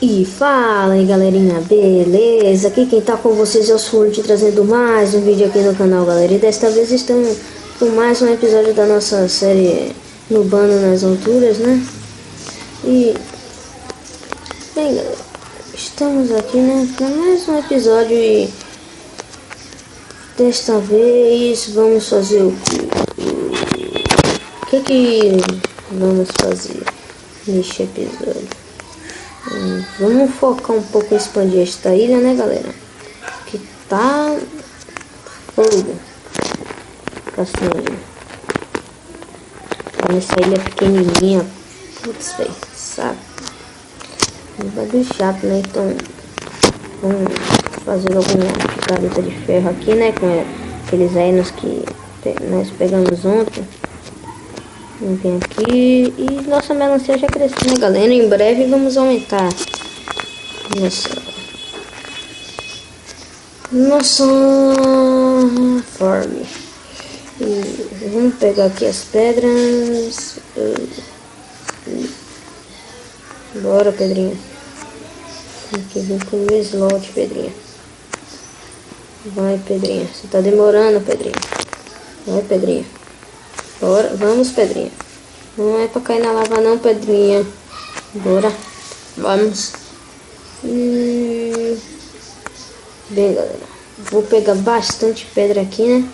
E fala aí galerinha, beleza? Aqui quem tá com vocês é o Sword, trazendo mais um vídeo aqui no canal, galera. E desta vez estamos com mais um episódio da nossa série Nubando nas Alturas, né? E bem galera, estamos aqui, né, para mais um episódio. E desta vez vamos fazer o que vamos fazer neste episódio? Vamos focar um pouco em expandir esta ilha, né, galera? Que tá fogo. Castanha. Nessa ilha pequenininha. Putz, velho. Saco. Vai do chato, né? Então, vamos fazer alguma picareta de ferro aqui, né? Com aqueles ainos que nós pegamos ontem. Vamos vir aqui. E nossa melancia já cresceu, né, galera? Em breve vamos aumentar nossa farm. E vamos pegar aqui as pedras. Bora, Pedrinha. Tem que vir com o slot, Pedrinha. Vai, Pedrinha. Você tá demorando, Pedrinha. Vai, Pedrinha. Bora, vamos, Pedrinha. Não é pra cair na lava não, Pedrinha. Bora. Vamos. Bem, galera. Vou pegar bastante pedra aqui, né?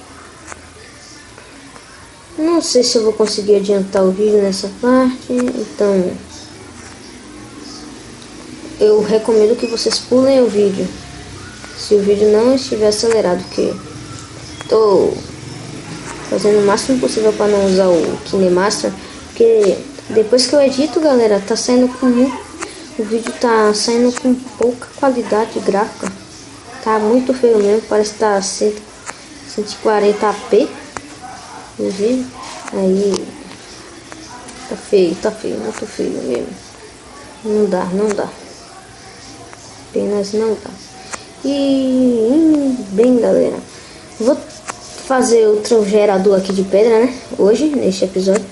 Não sei se eu vou conseguir adiantar o vídeo nessa parte. Então, eu recomendo que vocês pulem o vídeo se o vídeo não estiver acelerado, porque tô fazendo o máximo possível para não usar o KineMaster, porque depois que eu edito, galera, tá saindo com o vídeo tá saindo com pouca qualidade gráfica. Tá muito feio mesmo, parece que tá 140p no vídeo. Aí tá feio, muito feio mesmo. Não dá. Apenas não dá. E bem, galera, vou fazer outro gerador aqui de pedra, né? Hoje, neste episódio.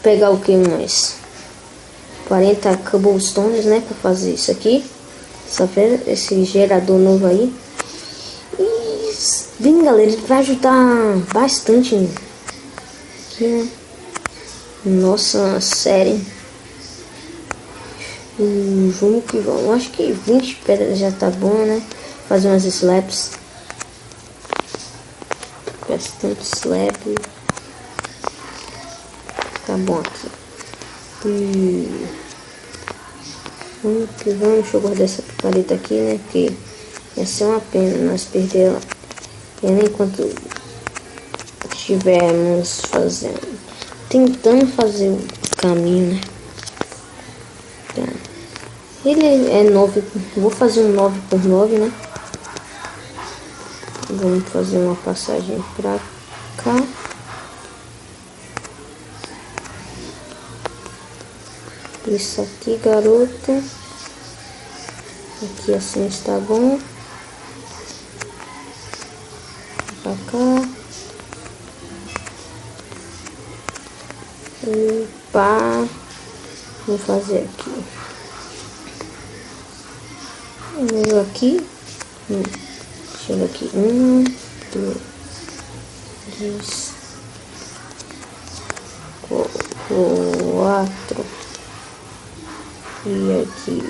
Pegar o que mais? 40 cobblestones, né? Pra fazer isso aqui. Esse gerador novo aí. E bem, galera, ele vai ajudar bastante aqui, né? Nossa série. Vamos que vamos. Acho que 20 pedras já tá bom, né? Fazer umas slabs. Bastante slab. Tá bom aqui. Vamos que vamos. Deixa eu guardar essa picareta aqui, né? Porque ia ser uma pena nós perder ela. Enquanto estivermos tentando fazer o caminho, né? Tá. Ele é 9. Vou fazer um 9x9, né? Vamos fazer uma passagem pra cá. Isso aqui, garota. Aqui assim está bom. Pra cá. E pá. Vou fazer aqui. Primeiro aqui. Chega aqui. 1, 2, 3, 4. E aqui.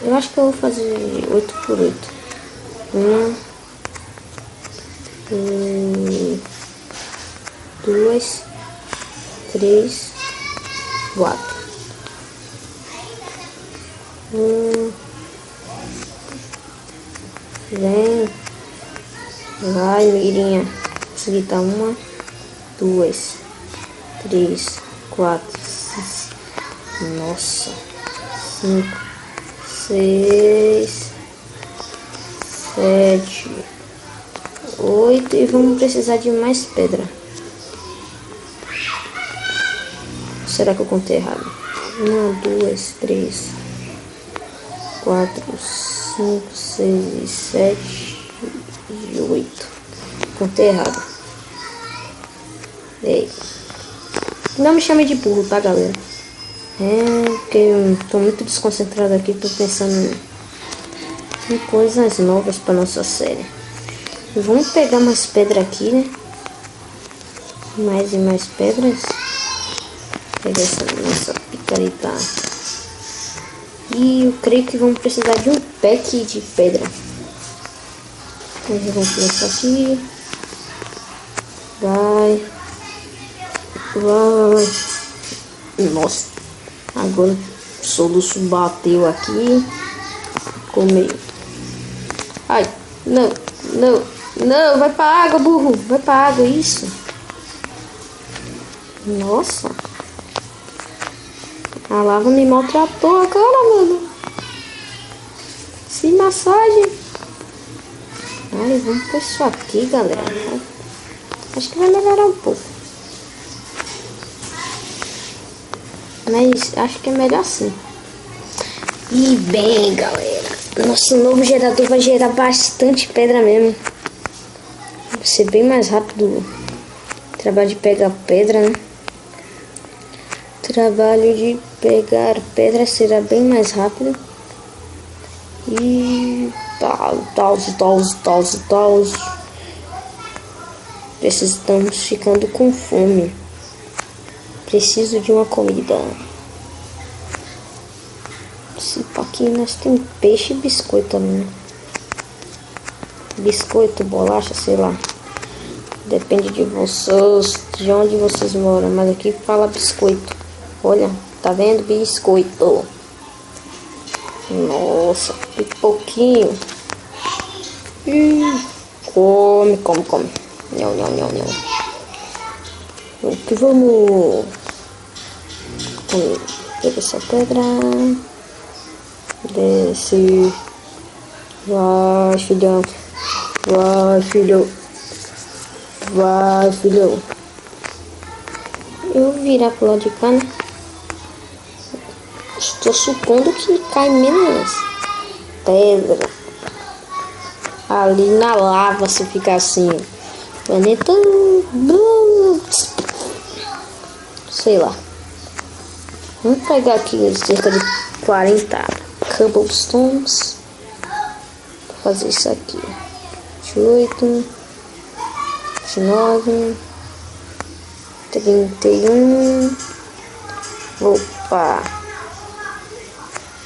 Eu acho que eu vou fazer 8x8. 1, 2, 3, 4. Vem. Vai, mirinha. Consegui tá 1, 2, 3, 4, 6. Nossa. 5, 6, 7, 8. E vamos precisar de mais pedra. Será que eu contei errado? 1, 2, 3, 4, 5, 6, 7 e 8. Contei errado. Ei. Não me chame de burro, tá, galera? Porque eu tô muito desconcentrado aqui, tô pensando em coisas novas pra nossa série. Vamos pegar mais pedra aqui, né? Mais e mais pedras. Pegar essa nossa picareta. E eu creio que vamos precisar de um pack de pedra. Então vamos começar aqui. Vai. Nossa. Agora o soluço bateu aqui. Ficou meio. Ai, não. Não, vai pra água, burro. Vai pra água, isso. Nossa. A lava me maltratou agora, mano. Se massagem. Ai, vamos pôr isso aqui, galera. Acho que vai melhorar um pouco. Mas acho que é melhor assim. E bem, galera. Nosso novo gerador vai gerar bastante pedra mesmo. Vai ser bem mais rápido o trabalho de pegar pedra, né? Trabalho de pegar pedra será bem mais rápido. E tal. Estamos ficando com fome. Preciso de uma comida. Aqui nós temos peixe e biscoito também. Biscoito, bolacha, sei lá. Depende de vocês, de onde vocês moram. Mas aqui fala biscoito. Olha, tá vendo? Biscoito. Nossa, pipoquinho. Come. Não. O que vamos comer? Pega essa pedra. Desce. Vai, filhão. Vai, filhão. Eu virar pro lado de cá, né? Estou supondo que cai menos pedra ali na lava se ficar assim. Planeta. Sei lá. Vamos pegar aqui cerca de 40 cobblestones. Vou fazer isso aqui. 28, 29, 31. Opa!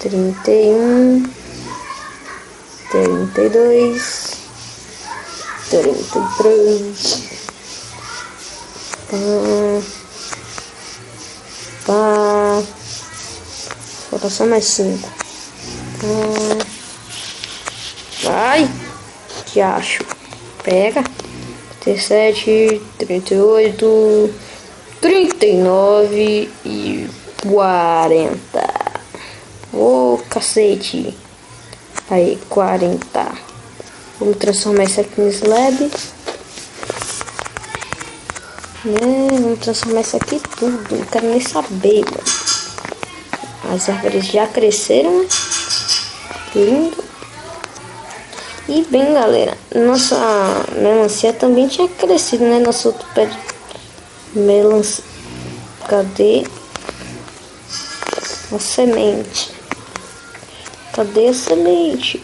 31, 32, 33. Falta só mais 5. Vai! Que acho. Pega. 37, 38, 39 e 40. Ô, cacete. Aí, 40. Vamos transformar isso aqui no slab. Vamos transformar isso aqui tudo. Não quero nem saber, mano. As árvores já cresceram, né? Lindo. E bem, galera, nossa melancia também tinha crescido, né? Nosso outro pé de melancia. Cadê a semente? Cadê a semente?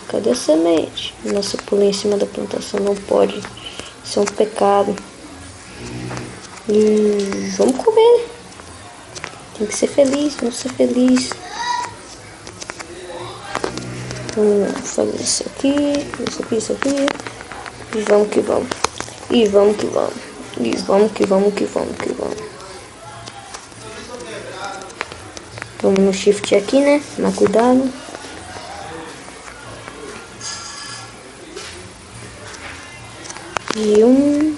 Cadê a semente? Nossa, pulei em cima da plantação, não pode. Isso é um pecado. E vamos comer. Tem que ser feliz, vamos ser felizes. Vamos fazer isso aqui. E vamos que vamos. E vamos que vamos. E vamos que vamos. Vamos no shift aqui, né? Mas cuidado. E 1.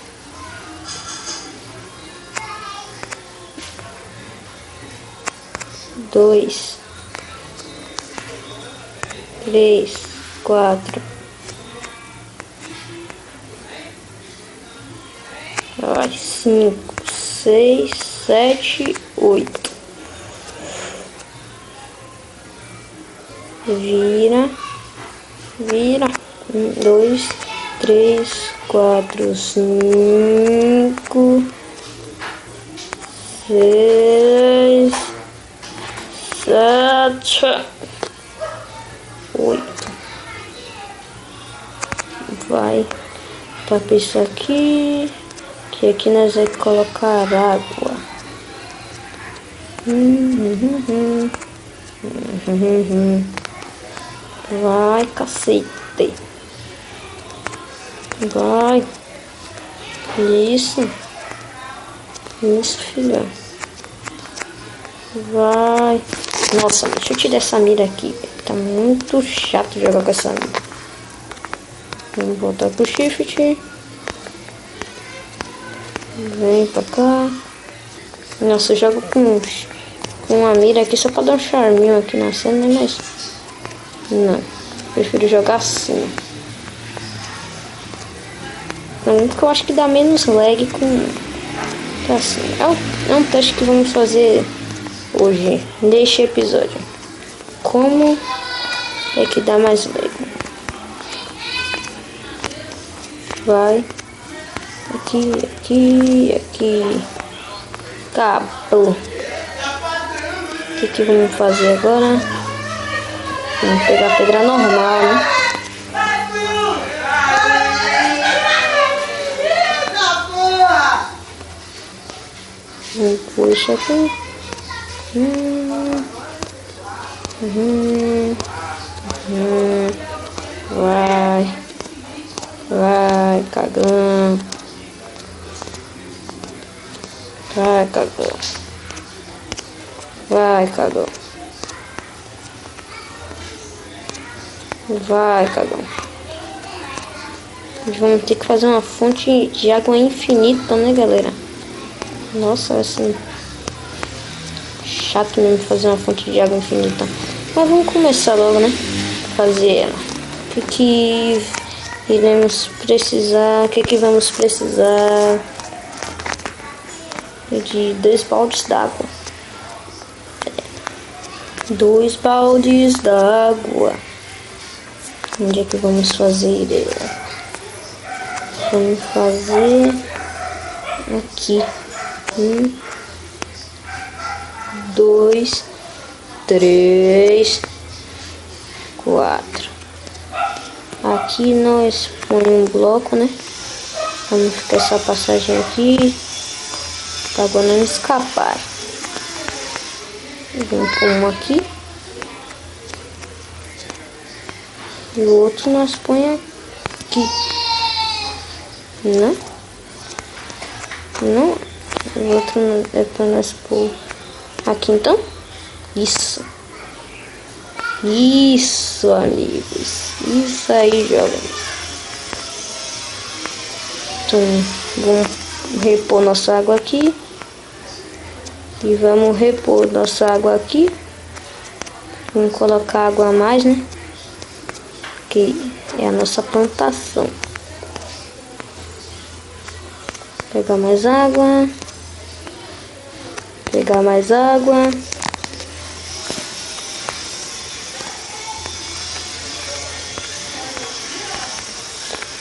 2, 3, 4. 5, 6, 7, 8. Vira. 1, 2, 3, 4, 5, 6, 7, 8. Vai tapar isso aqui. Que aqui nós vamos colocar água. Vai, cacete. Vai. Isso. Isso, filha. Vai. Nossa, deixa eu tirar essa mira aqui. Tá muito chato jogar com essa mira. Vamos voltar pro shift. Vem pra cá. Nossa, eu jogo com uma mira aqui só pra dar um charminho aqui na cena, mas... Não. Prefiro jogar assim. Porque eu acho que dá menos lag com assim. É um teste que vamos fazer hoje, neste episódio. Como é que dá mais lag? Vai. Aqui. Acabou. O que vamos fazer agora? Vamos pegar a pedra normal, né? Puxa aqui. Vai, cagão. Vai, cagão. Vai, cagão. Vai, cagão. Vamos ter que fazer uma fonte de água infinita, né, galera? Nossa, assim... Chato mesmo fazer uma fonte de água infinita. Mas vamos começar logo, né? Fazer ela. O que iremos precisar? O que vamos precisar? De 2 baldes d'água. 2 baldes d'água. Onde é que vamos fazer ela? Vamos fazer aqui. 1, 2, 3, 4. Aqui nós põe um bloco, né? Vamos ficar essa passagem aqui para a água não escapar. Vamos pôr um aqui. E o outro nós põe aqui. Não? O outro é para nós pôr aqui então. Isso, amigos. Isso aí, jovens. Então, vamos repor nossa água aqui. E vamos repor nossa água aqui. Vamos colocar água a mais, né? Que é a nossa plantação. Pegar mais água. Pegar mais água.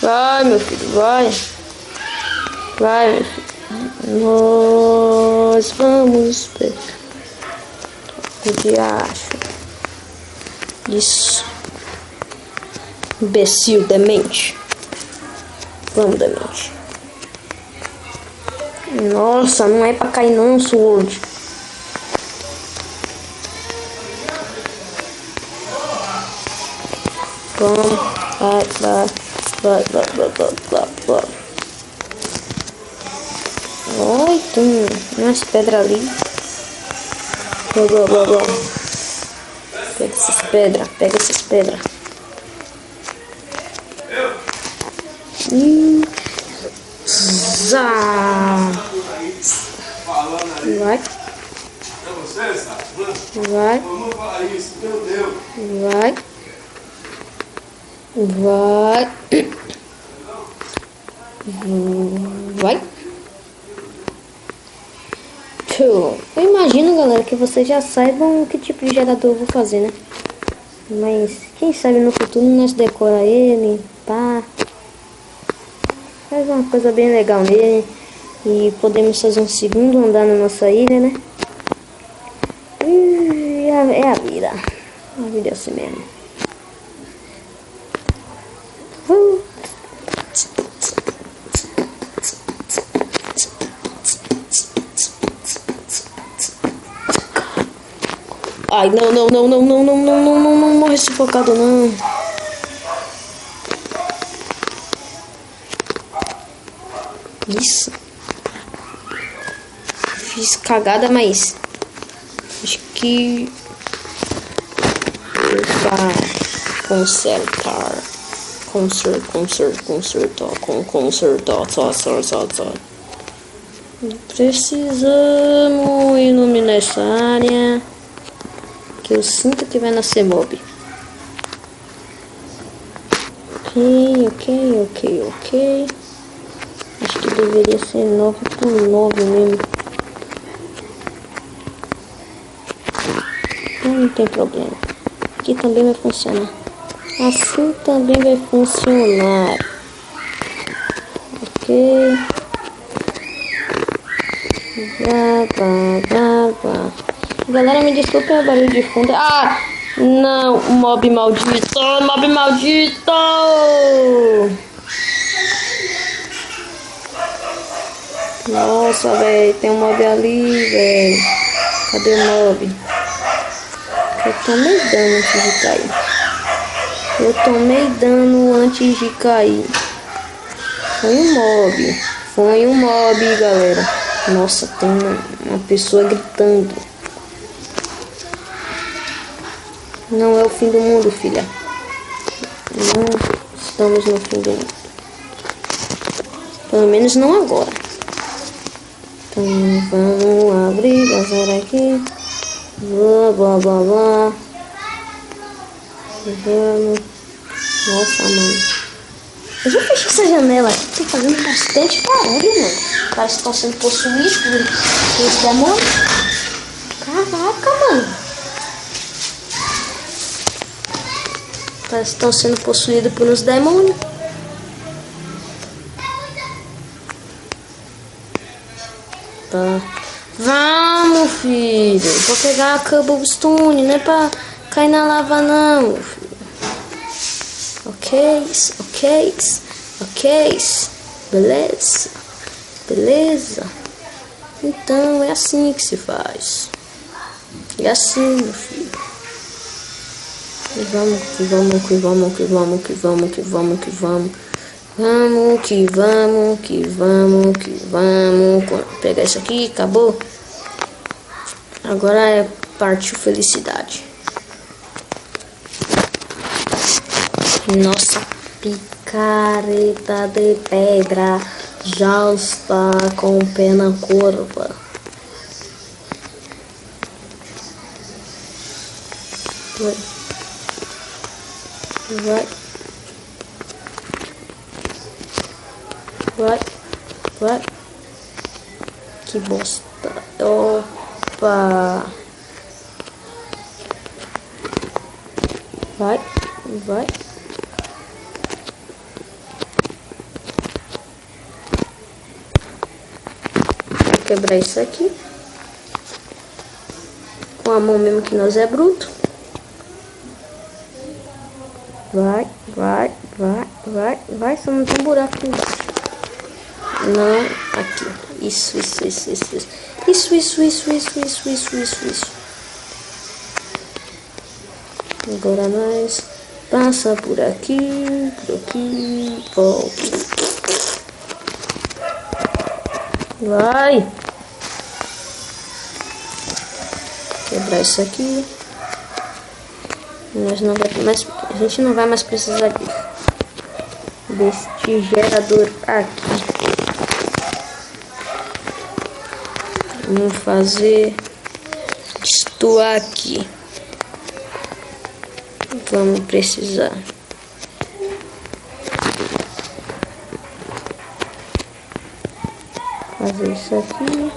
Vai, meu filho, vai. Vai, meu filho. Nós vamos pegar o diacho. Isso. Imbecil, demente. Vamos, demente. Nossa, não é pra cair não, Sword. Vamos, vai. Oi, tem umas pedras ali. Blá. Pega essas pedras. Vai. Eu imagino, galera, que vocês já saibam que tipo de gerador eu vou fazer, né? Mas quem sabe no futuro nós decora ele, pá. Faz uma coisa bem legal nele. E podemos fazer um segundo andar na nossa ilha, né? é a vida. A vida é assim mesmo. Ai, não morre sufocado, não. Isso. Fiz cagada, mas acho que consertar. Precisamos iluminar essa área. Que eu sinto que vai nascer mob. Ok. Acho que deveria ser 9x9 mesmo. Não tem problema. Aqui também vai funcionar. Assim também vai funcionar. Ok. Galera, me desculpe o barulho de fundo. Ah, não, mob maldito. Nossa, velho, tem um mob ali, velho. Cadê o mob? Eu tomei dano antes de cair. Foi um mob, galera. Nossa, tem uma pessoa gritando. Não é o fim do mundo, filha. Não estamos no fim do mundo. Pelo menos não agora. Então vamos abrir, vazar aqui. Blá. Vamos. Nossa, mano. Eu já fechei essa janela aqui. Tô fazendo bastante barulho, mano. Parece que estão sendo possuídos pelos demônios. Caraca, mano. Parece que estão sendo possuídos por uns demônios. Tá. Vamos, filho. Vou pegar a cobblestone. Não é pra cair na lava, não, filho. Ok. Beleza. Então é assim que se faz. É assim, meu filho. Vamos. Pegar isso aqui, acabou. Agora é partiu felicidade. Nossa picareta de pedra já está com pena curva. Vai. Que bosta. Opa. Vai. Vou quebrar isso aqui. Com a mão mesmo que nós é bruto. Vai. Só não tem um buraco aqui embaixo. Não, aqui. Isso. Agora nós passa por aqui, volta. Vai. Quebrar isso aqui. A gente não vai mais precisar deste gerador aqui. Vamos fazer isto aqui. Vamos precisar fazer isso aqui,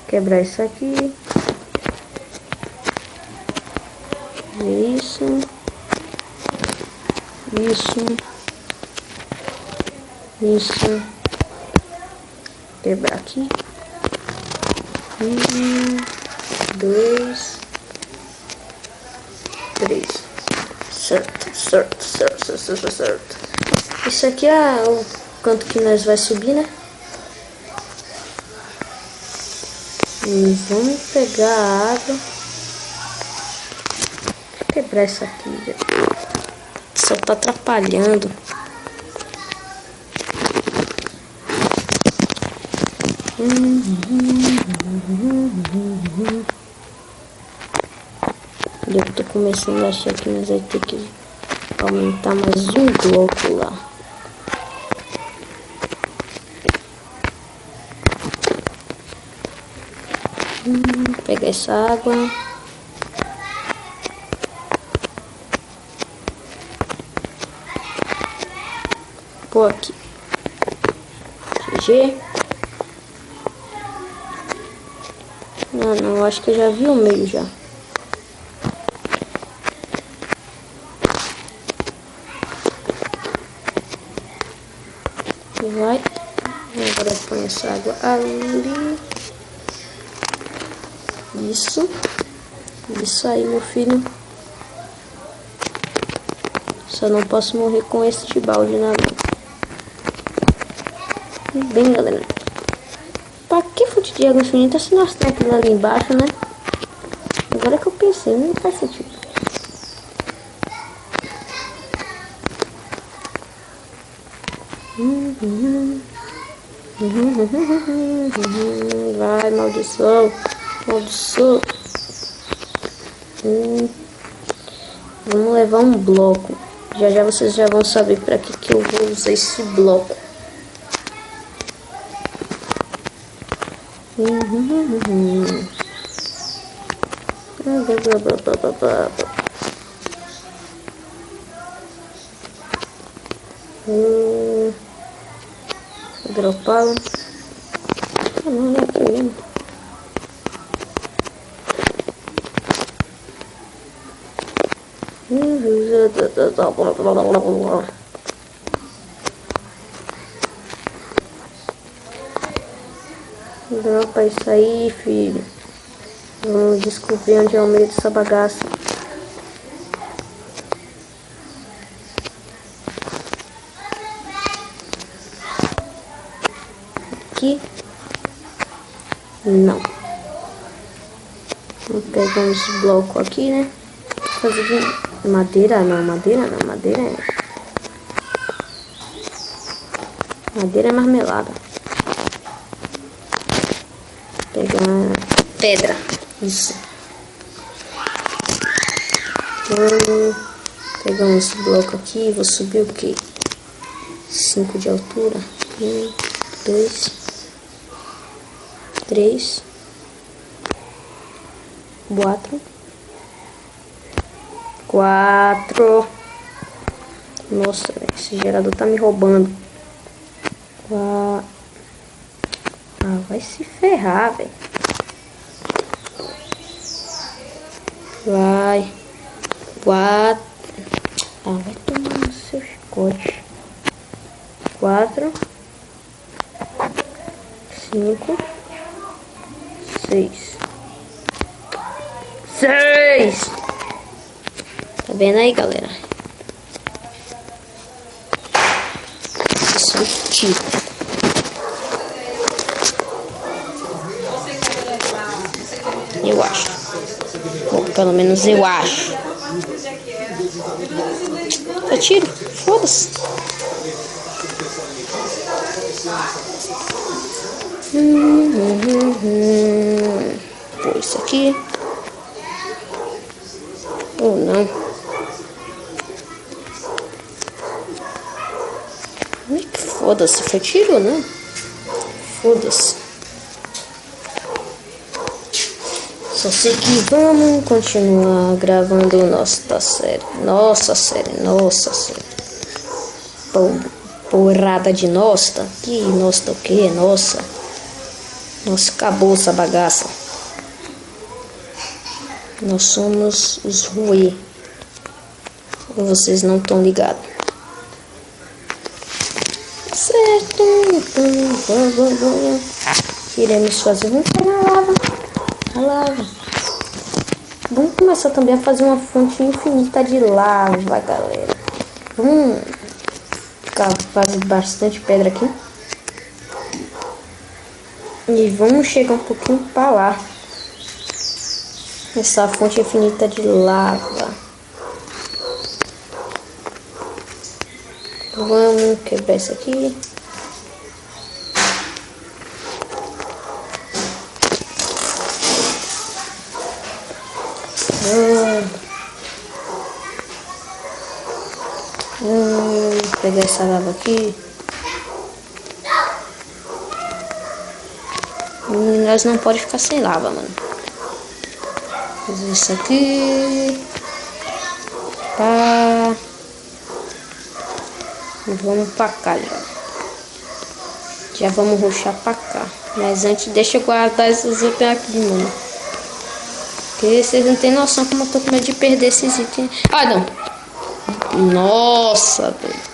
quebrar isso aqui, isso, quebrar aqui, 1, 2, 3. Certo. Isso aqui é o canto que nós vai subir, né? E vamos pegar a água. Deixa eu quebrar essa aqui, velho. Só tá atrapalhando. Eu tô começando a achar que nós vamos ter que aumentar mais um bloco lá. Pegar essa água. Pôr aqui. GG. Não, acho que eu já vi o meio já. Vai. Agora põe essa água ali. Isso aí, meu filho. Só não posso morrer com este balde na mão. Bem, galera. Pra que fonte de água infinita se nós temos aquilo ali embaixo, né? Agora que eu pensei, não faz sentido. Vai, maldição. Vamos levar um bloco. Já vocês já vão saber para que eu vou usar esse bloco. Dropá-lo. Não é aqui mesmo. Dropa isso aí, filho. Vamos descobrir onde é o meio dessa bagaça. Aqui. Não. Vamos pegar esse bloco aqui, né? Fazer de madeira não. Madeira é marmelada. Pegar pedra. Isso. Vamos pegar esse bloco aqui. Vou subir o que? 5 de altura. 1, 2, 3, 4. Nossa, esse gerador tá me roubando. Vai se ferrar, velho. Vai. 4. Vai tomar no seu chicote. 4, 5, 6. Tá vendo aí, galera? Isso é um tiro. Eu acho. Bom, pelo menos eu acho. É tiro? Foda-se. Pô, isso aqui. Ou não. Foda-se, foi tiro ou não? Foda-se. Só sei que vamos continuar gravando nossa série. Nossa série. Porrada de nossa. Que nossa o que? Nossa, acabou essa bagaça. Nós somos os Rui. Ou vocês não estão ligados? Certo, então iremos fazer um na lava. Vamos começar também a fazer uma fonte infinita de lava, galera. Vamos fazer bastante pedra aqui. E vamos chegar um pouquinho para lá. Essa fonte infinita de lava. Vamos quebrar isso aqui. Pegar essa lava aqui. E nós não pode ficar sem lava, mano. Fazer isso aqui. Pá. E vamos pra cá já. Já vamos rushar pra cá. Mas antes deixa eu guardar esses itens aqui, mano. Porque vocês não tem noção como eu tô com medo de perder esses itens. Ah, não. Nossa, velho.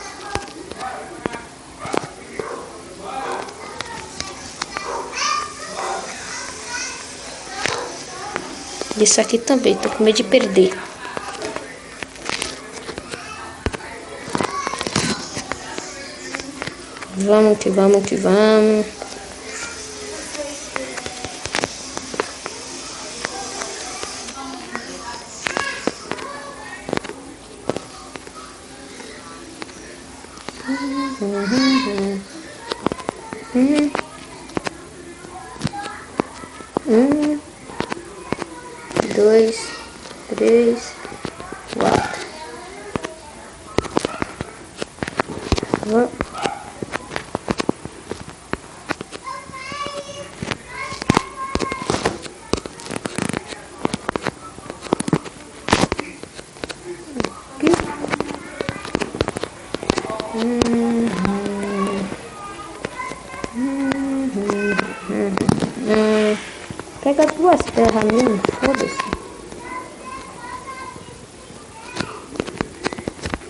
Isso aqui também, tô com medo de perder. Vamos que vamos que vamos. Dois, três, quatro. Pega duas terras mesmo, foda-se.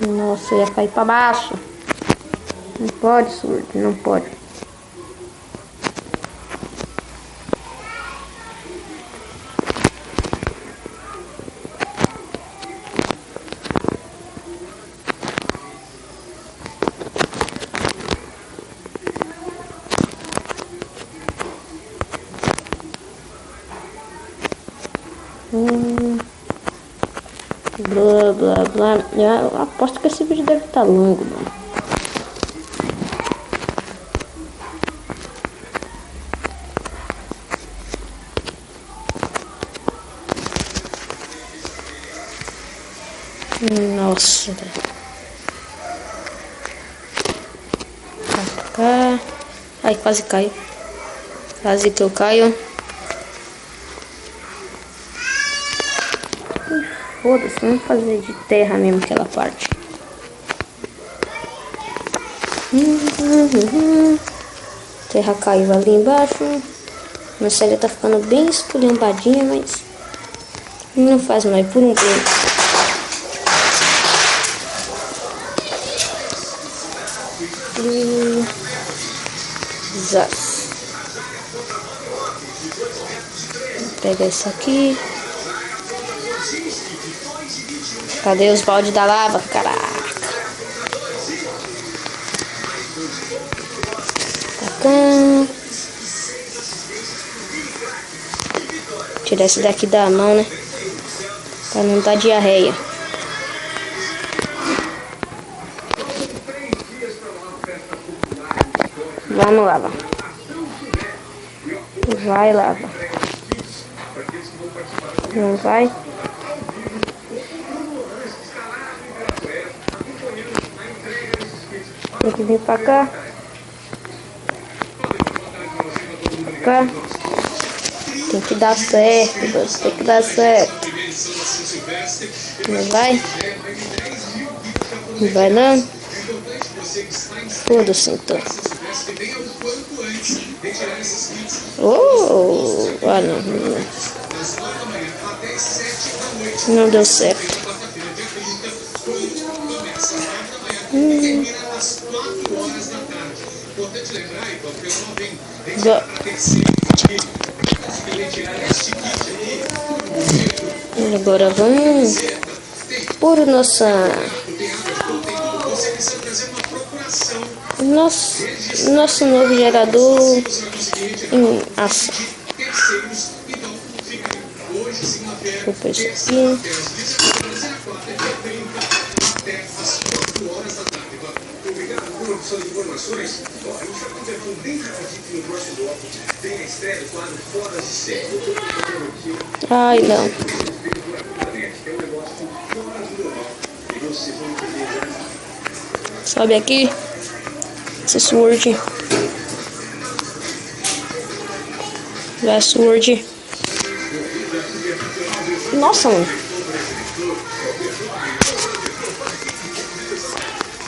Nossa, ia cair pra baixo. Não pode, surdo, não pode. Blá blá blá. Eu aposto que esse vídeo deve estar longo, mano. Nossa, velho. Vai pra cá. Ai, quase caio. Quase que eu caio. Foda-se, vamos fazer de terra mesmo aquela parte. Terra caiu ali embaixo. Minha célia tá ficando bem esculhambadinha, mas não faz mais por um tempo. Zaz. Vou pegar isso aqui. Cadê os baldes da lava? Caraca. Tacão. Tirar esse daqui da mão, né? Pra não dar diarreia. Vamos, lava. Vai, lava. Não vai? Tem que vir pra cá. Pra cá. Tem que dar certo, Deus. Tem que dar certo. Não vai? Não vai não? Foda-se então. Ah, não. Não deu certo. Agora vamos por nosso novo gerador em ação. Vou pôr isso aqui. Ai, não. Sobe aqui. Esse Sword. Vai, Sword. Nossa, mano.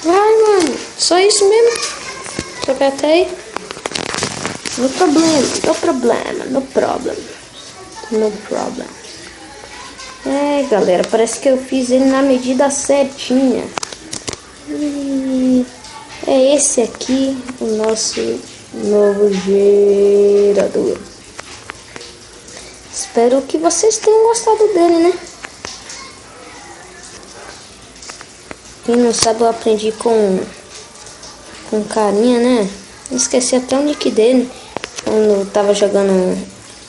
Vai, mano. Só isso mesmo. Só aperta aí. No problem. É, galera, parece que eu fiz ele na medida certinha. E é esse aqui o nosso novo gerador. Espero que vocês tenham gostado dele, né? Quem não sabe, eu aprendi com carinha, né? Esqueci até o nick dele quando eu tava jogando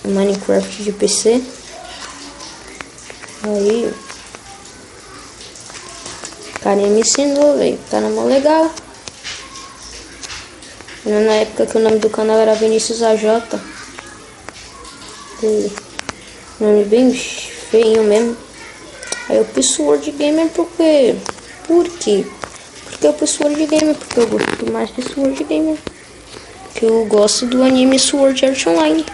Minecraft de PC. Aí o carinha me ensinou, velho. Cara mó legal. Na época que o nome do canal era Vinícius AJ. Nome bem feio mesmo. Aí eu pus Sword Gamer por quê? Porque eu pus Sword Gamer porque eu gosto mais de Sword Gamer. Porque eu gosto do anime Sword Art Online.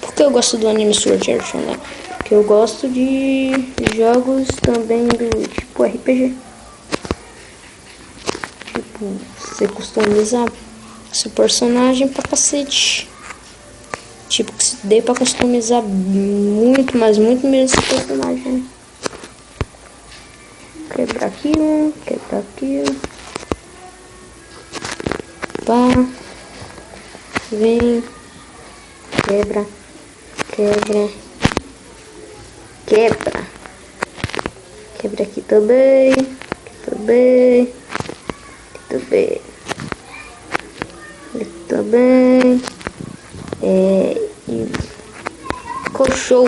Por que eu gosto do anime Sword Art Online? Porque eu gosto de jogos também do tipo RPG. Tipo, você customiza seu personagem pra cacete. Tipo, que dê pra customizar muito, mas muito mesmo esse personagem. Quebrar aquilo. Pá. Vem. Quebra. Quebra aqui também. Aqui também. Ficou show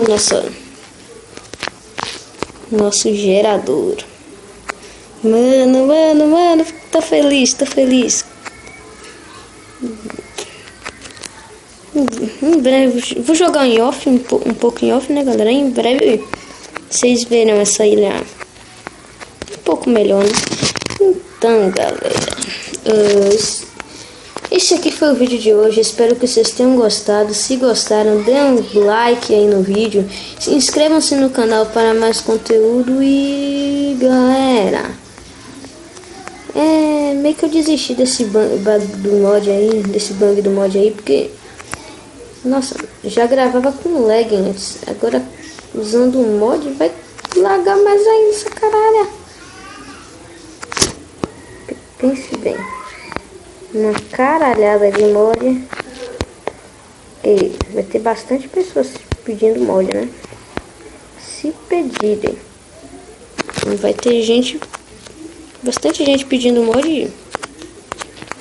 nosso gerador. Mano, tô feliz. Em breve, vou jogar em off, um pouco em off, né, galera? Em breve vocês verão essa ilha um pouco melhor, né? Então, galera, esse aqui foi o vídeo de hoje. Espero que vocês tenham gostado. Se gostaram, dê um like aí no vídeo. Inscrevam-se no canal para mais conteúdo. E galera, meio que eu desisti desse bug do mod aí, porque nossa, já gravava com lag antes. Agora usando o mod vai lagar mais ainda essa caralho. Pense bem. Uma caralhada de mod. E vai ter bastante pessoas pedindo mod, né? Se pedirem, vai ter bastante gente pedindo mod.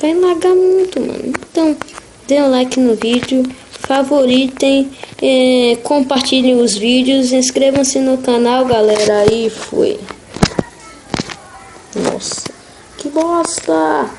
Vai lagar muito, mano. Então, dê um like no vídeo, favoritem, compartilhem os vídeos, inscrevam-se no canal, galera. Aí foi. Nossa, que bosta!